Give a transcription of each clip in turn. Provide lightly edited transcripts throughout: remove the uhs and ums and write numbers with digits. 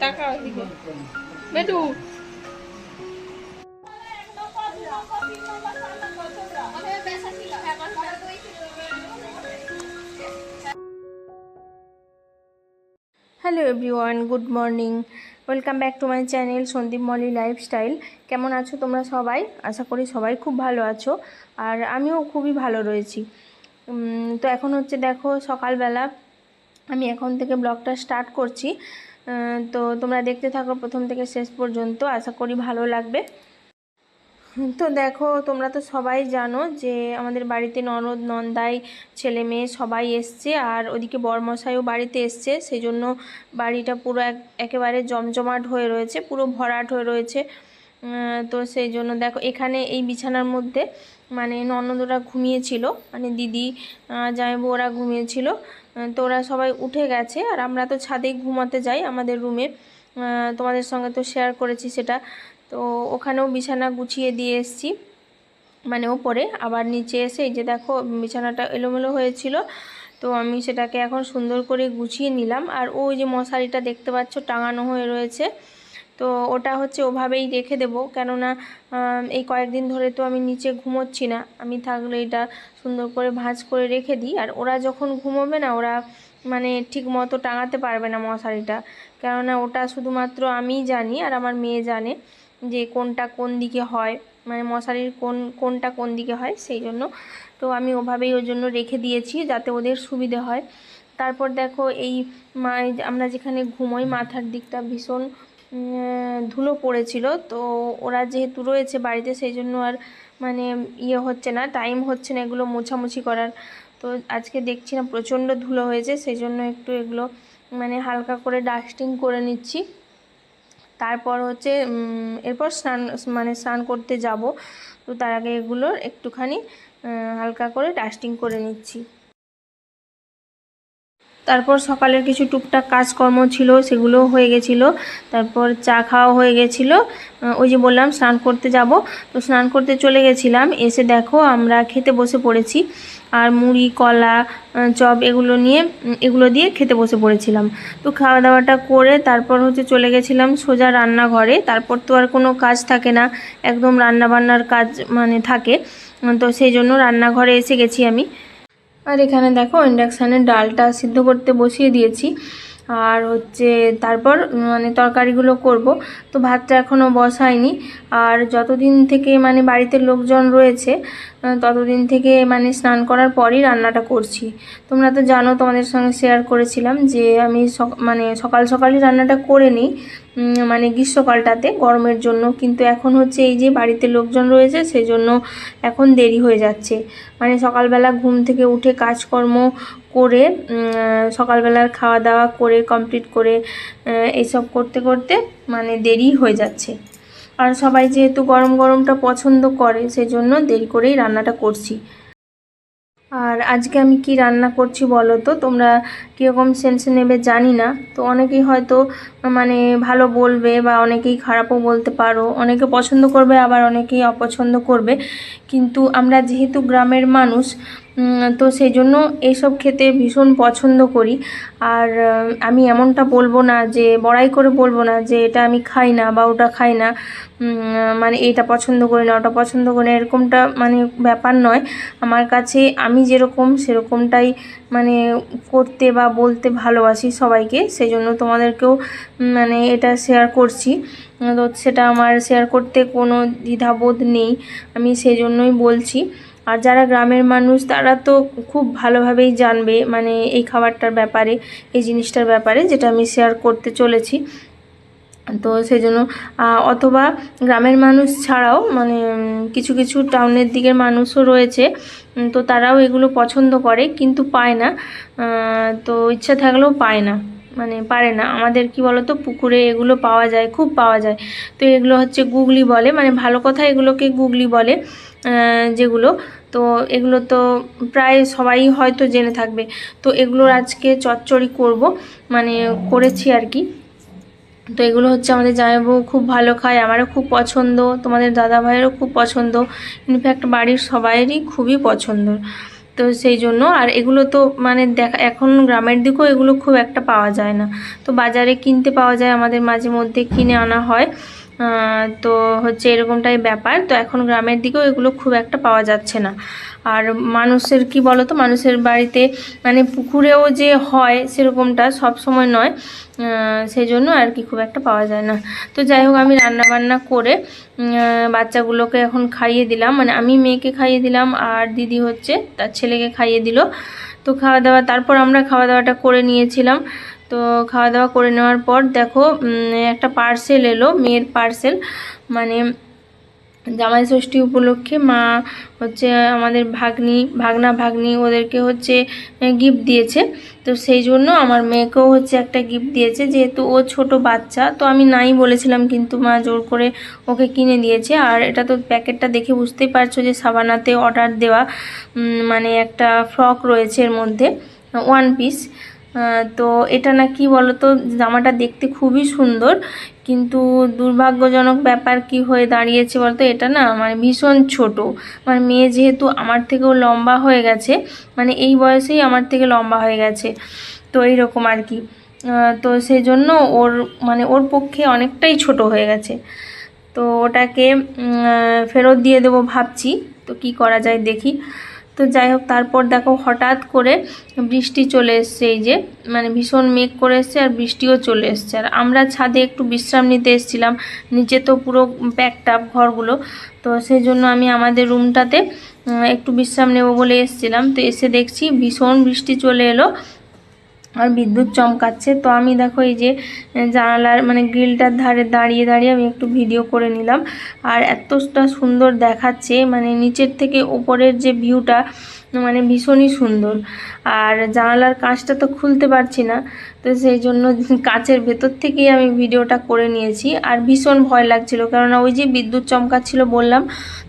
তাকাও এদিকে বেটু। Hello everyone, good morning. Welcome back to my channel Sandeep Moli lifestyle. কেমন আছো তোমরা সবাই? আশা করি সবাই খুব ভালো আছো, আর আমিও খুবই ভালো রয়েছি। তো এখন হচ্ছে দেখো সকালবেলা, আমি এখন থেকে ব্লগটা স্টার্ট করছি। তো তোমরা দেখতে থাকো প্রথম থেকে শেষ পর্যন্ত, আশা করি ভালো লাগবে। তো দেখো, তোমরা তো সবাই জানো যে আমাদের বাড়িতে ননদ নন্দাই ছেলে মেয়ে সবাই এসছে, আর ওদিকে বরমশাইও বাড়িতে এসছে। সেই জন্য বাড়িটা পুরো একেবারে জমজমাট হয়ে রয়েছে, পুরো ভরাট হয়ে রয়েছে। তো সেই জন্য দেখো এখানে এই বিছানার মধ্যে মানে ননদরা ঘুমিয়েছিল, মানে দিদি জামাইবু ওরা ঘুমিয়েছিল। তো ওরা সবাই উঠে গেছে, আর আমরা তো ছাদেই ঘুমাতে যাই আমাদের রুমে। তোমাদের সঙ্গে তো শেয়ার করেছি সেটা। তো ওখানেও বিছানা গুছিয়ে দিয়ে এসেছি, মানে ওপরে। আবার নিচে এসে এই যে দেখো বিছানাটা এলোমেলো হয়েছিল, তো আমি সেটাকে এখন সুন্দর করে গুছিয়ে নিলাম। আর ওই যে মশারিটা দেখতে পাচ্ছ টাঙানো হয়ে রয়েছে, তো ওটা হচ্ছে ওভাবেই রেখে দেবো, কেননা এই কয়েকদিন ধরে তো আমি নিচে ঘুমোচ্ছি না। আমি থাকলে এটা সুন্দর করে ভাঁজ করে রেখে দিই, আর ওরা যখন ঘুমোবে না ওরা মানে ঠিক মতো টাঙাতে পারবে না মশারিটা, কেননা ওটা শুধুমাত্র আমিই জানি আর আমার মেয়ে জানে যে কোনটা কোন দিকে হয়, মানে মশারির কোনটা কোন দিকে হয়। সেই জন্য তো আমি ওভাবেই ওর জন্য রেখে দিয়েছি যাতে ওদের সুবিধে হয়। তারপর দেখো এই আমরা যেখানে ঘুমোই মাথার দিকটা ভীষণ ধুলো পড়েছিল। তো ওরা যেহেতু রয়েছে বাড়িতে, সেই জন্য আর মানে হচ্ছে না, টাইম হচ্ছে না এগুলো মোছামুছি করার। তো আজকে দেখছি না প্রচণ্ড ধুলো হয়েছে, সেই জন্য একটু এগুলো মানে হালকা করে ডাস্টিং করে নিচ্ছি। তারপর হচ্ছে এরপর স্নান করতে যাব। তো তার আগে এগুলো একটুখানি হালকা করে ডাস্টিং করে নিচ্ছি। তারপর সকালের কিছু টুকটাক কাজকর্ম ছিল, সেগুলোও হয়ে গেছিলো। তারপর চা খাওয়া হয়ে গেছিলো। ওই যে বললাম স্নান করতে যাব, তো স্নান করতে চলে গেছিলাম। এসে দেখো আমরা খেতে বসে পড়েছি, আর মুড়ি কলা চপ এগুলো দিয়ে খেতে বসে পড়েছিলাম। তো খাওয়া দাওয়াটা করে তারপর হচ্ছে চলে গেছিলাম সোজা রান্নাঘরে। তারপর তো আর কোনো কাজ থাকে না, একদম রান্নাবান্নার কাজ মানে থাকে। তো সেই জন্য রান্নাঘরে এসে গেছি আমি। আর এখানে দেখো ইন্ডাকশানে ডালটা সিদ্ধ করতে বসিয়ে দিয়েছি, আর হচ্ছে তারপর মানে তরকারিগুলো করব। তো ভাতটা এখনও বসাইনি। আর যতদিন থেকে মানে বাড়িতে লোকজন রয়েছে ততদিন থেকে মানে স্নান করার পরই রান্নাটা করছি। তোমরা তো জানো, তোমাদের সঙ্গে শেয়ার করেছিলাম যে আমি মানে সকাল সকালই রান্নাটা করে নিই, মানে গ্রীষ্মকালটাতে গরমের জন্য। কিন্তু এখন হচ্ছে এই যে বাড়িতে লোকজন রয়েছে সেই জন্য এখন দেরি হয়ে যাচ্ছে। মানে সকালবেলা ঘুম থেকে উঠে কাজকর্ম করে সকালবেলার খাওয়া দাওয়া করে কমপ্লিট করে এইসব করতে করতে মানে দেরি হয়ে যাচ্ছে। আর সবাই যেহেতু গরম গরমটা পছন্দ করে সেই জন্য দেরি করেই রান্নাটা করছি। আর আজকে আমি কি রান্না করছি বলো তো, তোমরা কীরকম সেন্সে নেবে জানি না। তো অনেকেই হয়তো মানে ভালো বলবে, বা অনেকেই খারাপও বলতে পারো, অনেকে পছন্দ করবে আবার অনেকেই অপছন্দ করবে। কিন্তু আমরা যেহেতু গ্রামের মানুষ, তো সেই জন্য এইসব খেতে ভীষণ পছন্দ করি। আর আমি এমনটা বলবো না, যে বড়াই করে বলবো না যে এটা আমি খাই না বা ওটা খাই না, মানে এটা পছন্দ করি না ওটা পছন্দ করি না, এরকমটা মানে ব্যাপার নয়। আমার কাছে আমি যেরকম সেরকমটাই মানে করতে বা বলতে ভালোবাসি সবাইকে, সেই জন্য তোমাদেরকেও মানে এটা শেয়ার করছি। তো সেটা আমার শেয়ার করতে কোনো দ্বিধাবোধ নেই, আমি সেই জন্যই বলছি। আর যারা গ্রামের মানুষ তারা তো খুব ভালোভাবেই জানবে মানে এই খাবারটার ব্যাপারে, এই জিনিসটার ব্যাপারে যেটা আমি শেয়ার করতে চলেছি। তো সেই জন্য অথবা গ্রামের মানুষ ছাড়াও মানে কিছু কিছু টাউনের দিকের মানুষও রয়েছে, তো তারাও এগুলো পছন্দ করে কিন্তু পায় না। তো ইচ্ছা থাকলেও পায় না, মানে পারে না। আমাদের কি বলতো, পুকুরে এগুলো পাওয়া যায়, খুব পাওয়া যায়। তো এগুলো হচ্ছে গুগলি বলে, মানে ভালো কথা এগুলোকে গুগলি বলে যেগুলো। তো এগুলো তো প্রায় সবাই হয়তো জেনে থাকবে। তো এগুলোর আজকে চচ্চড়ি করব, মানে করেছি আর কি। তো এগুলো হচ্ছে আমাদের জামাইবাবু খুব ভালো খায়, আমারও খুব পছন্দ, তোমাদের দাদা ভাইয়েরও খুব পছন্দ, ইনফ্যাক্ট বাড়ির সবাইয়েরই খুবই পছন্দ। তো সেই জন্য। আর এগুলো তো মানে দেখা এখন গ্রামের দিকেও এগুলো খুব একটা পাওয়া যায় না, তো বাজারে কিনতে পাওয়া যায়, আমাদের মাঝে মধ্যে কিনে আনা হয়। তো হচ্ছে এরকমটাই ব্যাপার। তো এখন গ্রামের দিকেও এগুলো খুব একটা পাওয়া যাচ্ছে না। আর মানুষের কি বলো তো, মানুষের বাড়িতে মানে পুকুরেও যে হয় সেরকমটা সব সময় নয়, সেই জন্য আর কি খুব একটা পাওয়া যায় না। তো যাই হোক, আমি রান্না বান্না করে বাচ্চাগুলোকে এখন খাইয়ে দিলাম, মানে আমি মেয়েকে খাইয়ে দিলাম আর দিদি হচ্ছে তার ছেলেকে খাইয়ে দিল। তো খাওয়া দাওয়া, তারপর আমরা খাওয়া দাওয়াটা করে নিয়েছিলাম। তো খাওয়া দাওয়া করে নেওয়ার পর দেখো একটা পার্সেল এলো, মেয়ের পার্সেল, মানে জামাই ষষ্ঠী উপলক্ষে মা হচ্ছে আমাদের ভাগনা ওদেরকে হচ্ছে গিফট দিয়েছে। তো সেই জন্য আমার মেয়েকেও হচ্ছে একটা গিফট দিয়েছে, যেহেতু ও ছোট বাচ্চা, তো আমি নাই বলেছিলাম কিন্তু মা জোর করে ওকে কিনে দিয়েছে। আর এটা তো প্যাকেটটা দেখে বুঝতেই পারছো যে সাবানাতে অর্ডার দেওয়া, মানে একটা ফ্রক রয়েছে এর মধ্যে, ওয়ান পিস। তো এটা না কি বলো তো, জামাটা দেখতে খুবই সুন্দর, কিন্তু দুর্ভাগ্যজনক ব্যাপার কি হয়ে দাঁড়িয়েছে বলতো, এটা না মানে ভীষণ ছোট। আমার মেয়ে যেহেতু আমার থেকেও লম্বা হয়ে গেছে, মানে এই বয়সেই আমার থেকে লম্বা হয়ে গেছে, তো এইরকম আর কি। তো সেই জন্য ওর মানে ওর পক্ষে অনেকটাই ছোট হয়ে গেছে। তো ওটাকে ফেরত দিয়ে দেবো ভাবছি, তো কি করা যায় দেখি। তো যাই হোক, তারপর দেখো হঠাৎ করে বৃষ্টি চলে এসছে, এই যে মানে ভীষণ মেঘ করে এসছে আর বৃষ্টিও চলে এসছে। আর আমরা ছাদে একটু বিশ্রাম নিতে এসেছিলাম, নিচে তো পুরো প্যাকটাপ ঘরগুলো, তো সেই জন্য আমি আমাদের রুমটাতে একটু বিশ্রাম নেব বলে এসেছিলাম। তো এসে দেখছি ভীষণ বৃষ্টি চলে এলো আর বিদ্যুৎ চমকাচ্ছে। তো আমি দেখো এই যে জানালার মানে গ্রিলটার ধারে দাঁড়িয়ে দাঁড়িয়ে আমি একটু ভিডিও করে নিলাম। আর এতটা সুন্দর দেখাচ্ছে, মানে নিচের থেকে উপরের যে ভিউটা মানে ভীষণই সুন্দর। আর জানালার কাঁচটা তো খুলতে পারছি না, তো সেই জন্য কাঁচের ভেতর থেকেই আমি ভিডিওটা করে নিয়েছি। আর ভীষণ ভয় লাগছিল, কেননা ওই যে বিদ্যুৎ চমকাচ্ছিল বললাম,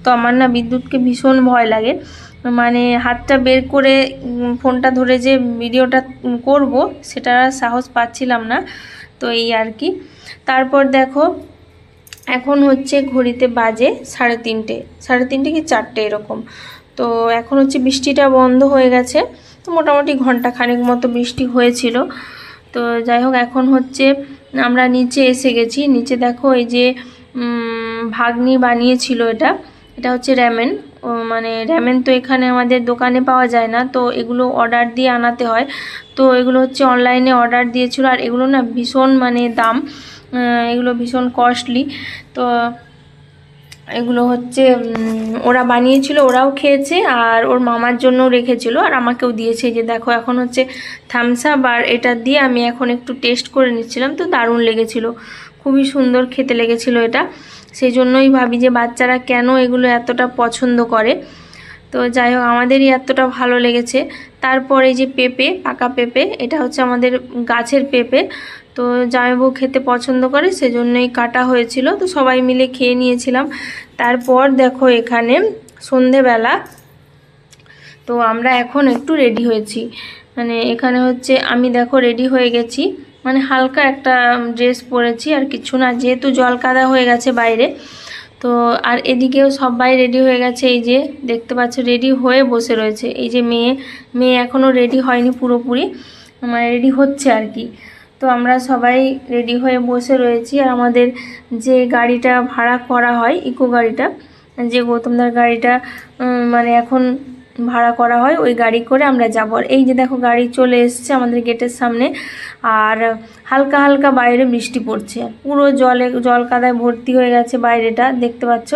তো আমার না বিদ্যুৎকে ভীষণ ভয় লাগে, মানে হাতটা বের করে ফোনটা ধরে যে ভিডিওটা করব সেটা সাহস পাচ্ছিলাম না। তো এই আর কি। তারপর দেখো এখন হচ্ছে ঘড়িতে বাজে 3:30, 3:30 কি 4টে এরকম। তো এখন হচ্ছে বৃষ্টিটা বন্ধ হয়ে গেছে, তো মোটামুটি ঘন্টা খানেক মতো বৃষ্টি হয়েছিল। তো যাই হোক, এখন হচ্ছে আমরা নিচে এসে গেছি। নিচে দেখো এই যে ভাগ্নি বানিয়েছিল, এটা এটা হচ্ছে র্যামেন। মানে র্যামেন তো এখানে আমাদের দোকানে পাওয়া যায় না, তো এগুলো অর্ডার দিয়ে আনাতে হয়। তো এগুলো হচ্ছে অনলাইনে অর্ডার দিয়েছিল, আর এগুলো না ভীষণ মানে দাম, এগুলো ভীষণ কস্টলি। তো এগুলো হচ্ছে ওরা বানিয়েছিল, ওরাও খেয়েছে, আর ওর মামার জন্যও রেখেছিল, আর আমাকেও দিয়েছে। যে দেখো এখন হচ্ছে থামস আপ আর এটা দিয়ে আমি এখন একটু টেস্ট করে নিচ্ছিলাম, তো দারুণ লেগেছিল, খুবই সুন্দর খেতে লেগেছিল এটা। সেই জন্যই ভাবি যে বাচ্চারা কেন এগুলো এতটা পছন্দ করে। তো যাই হোক, আমাদেরই এতটা ভালো লেগেছে। তারপর এই যে পেঁপে, পাকা পেঁপে, এটা হচ্ছে আমাদের গাছের পেঁপে, তো জামাইবাবু খেতে পছন্দ করে সেজন্যই কাটা হয়েছিল, তো সবাই মিলে খেয়ে নিয়েছিলাম। তারপর দেখো এখানে সন্ধেবেলা, তো আমরা এখন একটু রেডি হয়েছি, মানে এখানে হচ্ছে আমি দেখো রেডি হয়ে গেছি, মানে হালকা একটা ড্রেস পরেছি আর কিছু না, যেহেতু জল কাদা হয়ে গেছে বাইরে। তো আর এদিকেও সবাই রেডি হয়ে গেছে, এই যে দেখতে পাচ্ছ রেডি হয়ে বসে রয়েছে। এই যে মেয়ে এখনও রেডি হয়নি পুরোপুরি, মানে রেডি হচ্ছে আর কি। তো আমরা সবাই রেডি হয়ে বসে রয়েছি। আর আমাদের যে গাড়িটা ভাড়া করা হয়, ইকো গাড়িটা, যে গৌতমদার গাড়িটা মানে এখন ভাড়া করা হয়, ওই গাড়ি করে আমরা যাব। আর এই যে দেখো গাড়ি চলে এসছে আমাদের গেটের সামনে, আর হালকা হালকা বাইরে বৃষ্টি পড়ছে, পুরো জল কাদায় ভর্তি হয়ে গেছে বাইরেটা, দেখতে পাচ্ছ।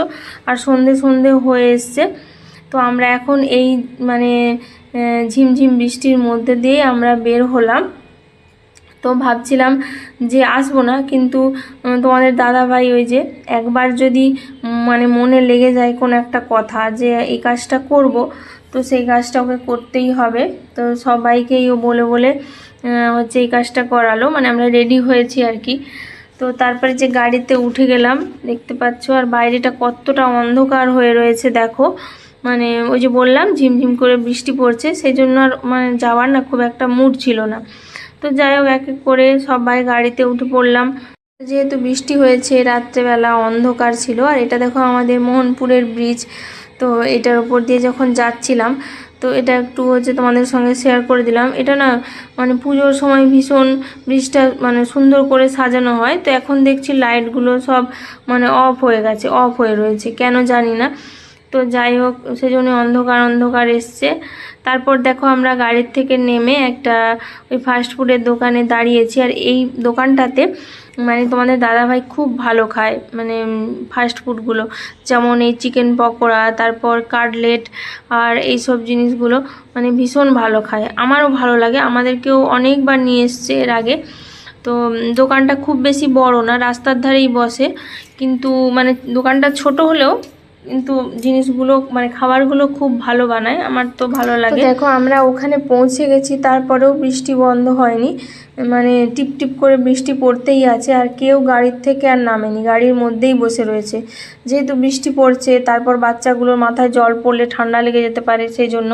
আর সন্ধে হয়ে এসছে। তো আমরা এখন এই মানে ঝিমঝিম বৃষ্টির মধ্যে দিয়ে আমরা বের হলাম। তো ভাবছিলাম যে আসবো না, কিন্তু তোমাদের দাদা ভাই ওই যে একবার যদি মানে মনে লেগে যায় কোনো একটা কথা যে এই কাজটা করব, তো সেই কাজটা ওকে করতেই হবে। তো সবাইকেই ও বলে বলে হচ্ছে এই কাজটা করালো, মানে আমরা রেডি হয়েছি আর কি। তো তারপরে যে গাড়িতে উঠে গেলাম, দেখতে পাচ্ছ, আর বাইরেটা কতটা অন্ধকার হয়ে রয়েছে দেখো, মানে ওই যে বললাম ঝিমঝিম করে বৃষ্টি পড়ছে, সেই জন্য আর মানে যাওয়ার না খুব একটা মুড ছিল না। তো যাই হোক, এক এক করে সবাই গাড়িতে উঠে পড়লাম। যেহেতু বৃষ্টি হয়েছে, রাত্রেবেলা অন্ধকার ছিল। আর এটা দেখো আমাদের মোহনপুরের ব্রিজ, তো এটার উপর দিয়ে যখন যাচ্ছিলাম, তো এটা একটু হচ্ছে তোমাদের সঙ্গে শেয়ার করে দিলাম। এটা না মানে পুজোর সময় ভীষণ ব্রিজটা মানে সুন্দর করে সাজানো হয়, তো এখন দেখছি লাইটগুলো সব মানে অফ হয়ে রয়েছে, কেন জানি না। তো যাই হোক, সেজন্য অন্ধকার অন্ধকার এসছে। তারপর দেখো আমরা গাড়ির থেকে নেমে একটা ওই ফাস্টফুডের দোকানে দাঁড়িয়েছি। আর এই দোকানটাতে মানে তোমাদের দাদাভাই খুব ভালো খায়, মানে ফাস্টফুডগুলো, যেমন এই চিকেন পকোড়া, তারপর কাটলেট আর এই সব জিনিসগুলো মানে ভীষণ ভালো খায়। আমারও ভালো লাগে, আমাদেরকেও অনেকবার নিয়ে এসছে এর আগে। তো দোকানটা খুব বেশি বড় না, রাস্তার ধারেই বসে, কিন্তু মানে দোকানটা ছোট হলেও কিন্তু জিনিসগুলো মানে খাবারগুলো খুব ভালো বানায়, আমার তো ভালো লাগে। দেখো আমরা ওখানে পৌঁছে গেছি, তারপরেও বৃষ্টি বন্ধ হয়নি, মানে টিপ টিপ করে বৃষ্টি পড়তেই আছে। আর কেউ গাড়ির থেকে আর নামেনি, গাড়ির মধ্যেই বসে রয়েছে, যেহেতু বৃষ্টি পড়ছে। তারপর বাচ্চাগুলোর মাথায় জল পড়লে ঠান্ডা লেগে যেতে পারে, সেই জন্য।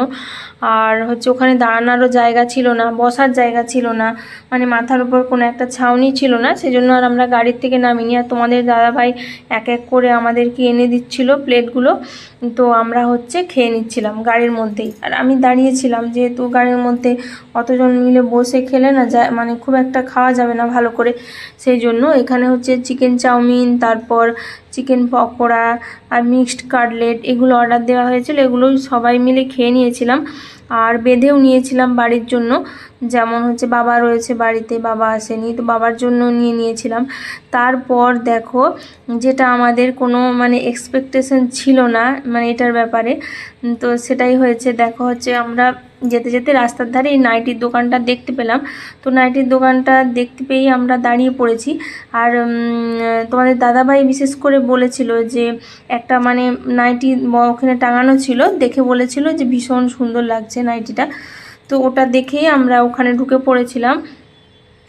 আর হচ্ছে ওখানে দাঁড়ানোরও জায়গা ছিল না, বসার জায়গা ছিল না, মানে মাথার উপর কোনো একটা ছাউনি ছিল না, সেই জন্য আর আমরা গাড়ির থেকে নামিনি। আর তোমাদের দাদাভাই এক এক করে আমাদেরকে এনে দিচ্ছিল প্লেটগুলো, তো আমরা হচ্ছে খেয়ে নিচ্ছিলাম গাড়ির মধ্যেই। আর আমি দাঁড়িয়েছিলাম, যেহেতু গাড়ির মধ্যে অতজন মিলে বসে খেলে না যায় মানে খুব একটা খাওয়া যাবে না ভালো করে, সেই জন্য এখানে হচ্ছে চিকেন চাউমিন, তারপর চিকেন পকোড়া আর মিক্সড কাটলেট এগুলো অর্ডার দেওয়া হয়েছিল, এগুলো সবাই মিলে খেয়ে নিয়েছিলাম। আর বেঁধেও নিয়েছিলাম বাড়ির জন্য, যেমন হচ্ছে বাবা রয়েছে বাড়িতে, বাবা আসেনি, তো বাবার জন্য নিয়েছিলাম। তারপর দেখো, যেটা আমাদের কোনো মানে এক্সপেকটেশন ছিল না মানে এটার ব্যাপারে, তো সেটাই হয়েছে। দেখো হচ্ছে আমরা যেতে যেতে রাস্তার ধারে এই নাইটির দোকানটা দেখতে পেলাম, তো নাইটির দোকানটা দেখতে পেয়েই আমরা দাঁড়িয়ে পড়েছি। আর তোমাদের দাদাভাই বিশেষ করে বলেছিল যে একটা মানে নাইটি ওখানে টাঙানো ছিল, দেখে বলেছিল যে ভীষণ সুন্দর লাগছে নাইটিটা, তো ওটা দেখেই আমরা ওখানে ঢুকে পড়েছিলাম।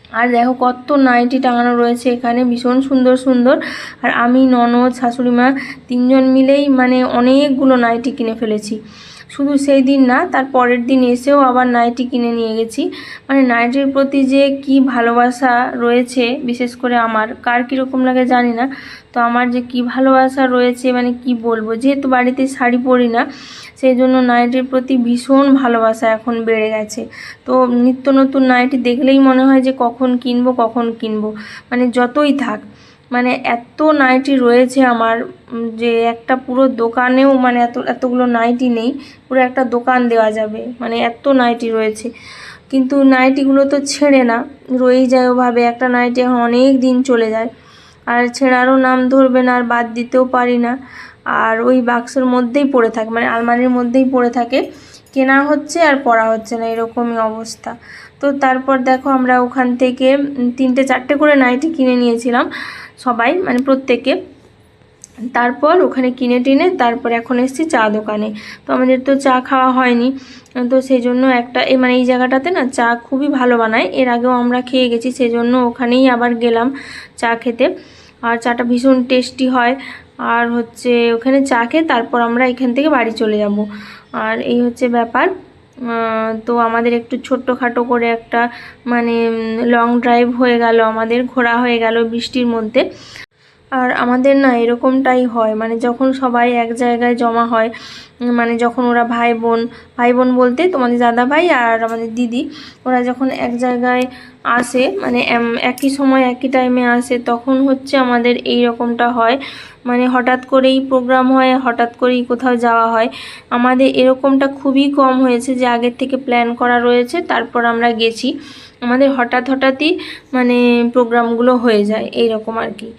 আর দেখো কত নাইটি টাঙানো রয়েছে এখানে, ভীষণ সুন্দর সুন্দর। আর আমি, ননদ, শাশুড়িমা তিনজন মিলেই মানে অনেকগুলো নাইটি কিনে ফেলেছি। শুধু সেই দিন না, তার পরের দিন এসেও আবার নাইটি কিনে নিয়ে গেছি। মানে নাইটির প্রতি যে কি ভালোবাসা রয়েছে, বিশেষ করে আমার, কার কীরকম লাগে জানি না, তো আমার যে কি ভালোবাসা রয়েছে মানে কি বলবো। যেহেতু বাড়িতে শাড়ি পরি না, সেই জন্য নাইটির প্রতি ভীষণ ভালোবাসা এখন বেড়ে গেছে। তো নিত্য নতুন নাইটি দেখলেই মনে হয় যে কখন কিনবো, মানে যতই থাক, মানে এত নাইটি রয়েছে আমার যে একটা পুরো দোকানেও মানে এতগুলো নাইটি নেই, পুরো একটা দোকান দেওয়া যাবে, মানে এত নাইটি রয়েছে। কিন্তু নাইটিগুলো তো ছেড়ে না, রয়েই যায় ওভাবে, একটা নাইটি এখন অনেক দিন চলে যায়, আর ছেঁড়ারও নাম ধরবে না, আর বাদ দিতেও পারি না। আর ওই বাক্সের মধ্যেই পড়ে থাকে, মানে আলমারির মধ্যেই পড়ে থাকে, কেনা হচ্ছে আর পরা হচ্ছে না, এরকমই অবস্থা। তো তারপর দেখো আমরা ওখান থেকে 3-4টে করে নাইটি কিনে নিয়েছিলাম সবাই, মানে প্রত্যেকে। তারপর ওখানে কিনে টিনে তারপর এখন এসেছি চা দোকানে। তো আমাদের তো চা খাওয়া হয়নি, তো সেই জন্য একটা মানে এই জায়গাটাতে না চা খুবই ভালো বানায়, এর আগেও আমরা খেয়ে গেছি, সেই জন্য ওখানেই আবার গেলাম চা খেতে। আর চাটা ভীষণ টেস্টি হয়। আর হচ্ছে ওখানে চা খেয়ে তারপর আমরা এখান থেকে বাড়ি চলে যাব। আর এই হচ্ছে ব্যাপার। তো আমাদের একটু ছোট্টখাটো করে একটা মানে লং ড্রাইভ হয়ে গেল, আমাদের ঘোরা হয়ে গেল বৃষ্টির মধ্যে। আর আমাদের না এরকমটাই হয়, মানে যখন সবাই এক জায়গায় জমা হয়, মানে যখন ওরা ভাই বোন বলতে তোমাদের দাদা ভাই আর আমাদের দিদি, ওরা যখন এক জায়গায় আসে, মানে একই সময় একই টাইমে আসে, তখন হচ্ছে আমাদের এই রকমটা হয়। মানে হঠাৎ করেই প্রোগ্রাম হয়, হঠাৎ করেই কোথাও যাওয়া হয়। আমাদের এরকমটা খুবই কম হয়েছে যে আগের থেকে প্ল্যান করা রয়েছে তারপর আমরা গেছি। আমাদের হঠাৎই মানে প্রোগ্রামগুলো হয়ে যায় এই রকম আর কি।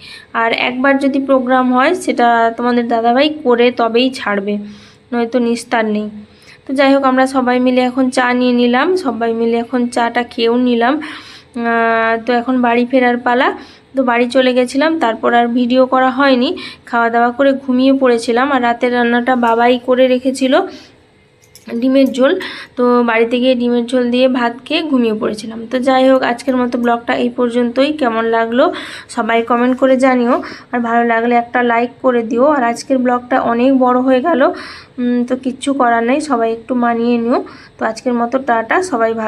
আর একবার যদি প্রোগ্রাম হয় সেটা তোমাদের দাদাভাই করে তবেই ছাড়বে, নয়তো নিস্তার নেই। তো যাই হোক, আমরা সবাই মিলে এখন চা নিয়ে নিলাম, সবাই মিলে এখন চাটা খেয়েও নিলাম। তো এখন বাড়ি ফেরার পালা। তো বাড়ি চলে গেছিলাম, তারপর আর ভিডিও করা হয়নি, খাওয়া দাওয়া করে ঘুমিয়ে পড়েছিলাম। আর রাতের রান্নাটা বাবাই করে রেখেছিল, ডিমের ঝোল, তো বাড়িতে গিয়ে ডিমের ঝোল দিয়ে ভাত খেয়ে ঘুমিয়ে পড়েছিলাম। তো যাই হোক, আজকের মতো ব্লগটা এই পর্যন্তই। কেমন লাগলো সবাই কমেন্ট করে জানিও, আর ভালো লাগলে একটা লাইক করে দিও। আর আজকের ব্লগটা অনেক বড় হয়ে গেল, তো কিচ্ছু করার নেই, সবাই একটু মানিয়ে নিও। তো আজকের মতো টাটা, সবাই ভালো।